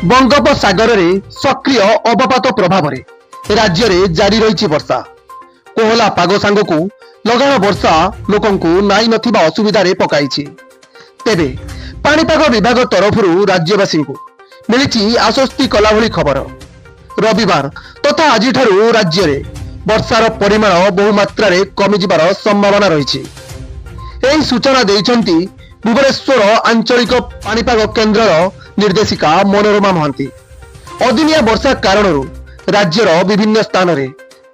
बंगोपसागर में सक्रिय अवपात प्रभाव राज्य में जारी रही वर्षा। कोहला पाग सांग को लगाण वर्षा लोक नाई नथिबा असुविधारे पकाई। तेबे पाणीपाग विभाग तरफ राज्यवासी को मिली आश्वस्ति कला भली खबर। रविवार तथा आज राज्य में वर्षार परिमाण बहुमात्रा कमिजार संभावना रही। यही सूचना देइछंती भुवनेश्वर आंचलिक पाणीपाग केन्द्र निर्देशिका मनोरमा महांती। अदिनिया वर्षा कारण राज्यर विभिन्न स्थान में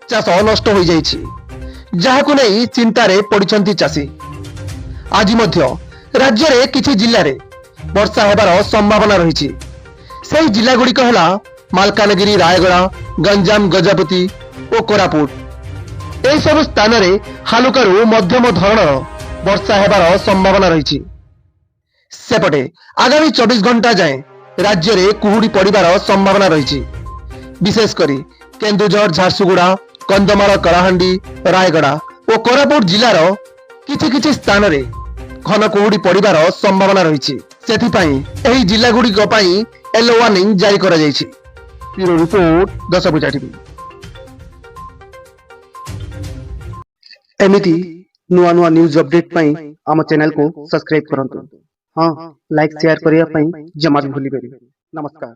चाष नष्ट हो जाइछि, जहाकु नहीं चिंतारे पड़िछंती चाषी। आज मध्य राज्य में किछि जिल्ला रे वर्षा हेबार संभावना रही। सेही जिल्ला गुड़िक हला मालकानगिरी, रायगड़ा, गंजाम, गजपति और कोरापुट। एही सब स्थान में हालुकारु मध्यम धरणर वर्षा हेबार संभावना रही। सेपटे आगामी 24 घंटा जाए राज्य में कुहुड़ी पड़िबार संभावना रही। विशेषकर केन्दुझर, झारसुगुड़ा, कंधमाल, कलाहांडी, रायगड़ा और कोरापुट जिलार किछि स्थान में घन कुहुड़ी पड़िबार संभावना रही। सेथिपाई एही जिला गुड़िक पई येलो वार्निंग जारी करा जायछि। Bureau report, Dashabhuja TV. एमिति नुआ नुआ न्यूज अपडेट पई आम चैनल को सब्सक्राइब करंतु। हाँ, लाइक शेयर करिया पई जमा भूली बेरी। नमस्कार।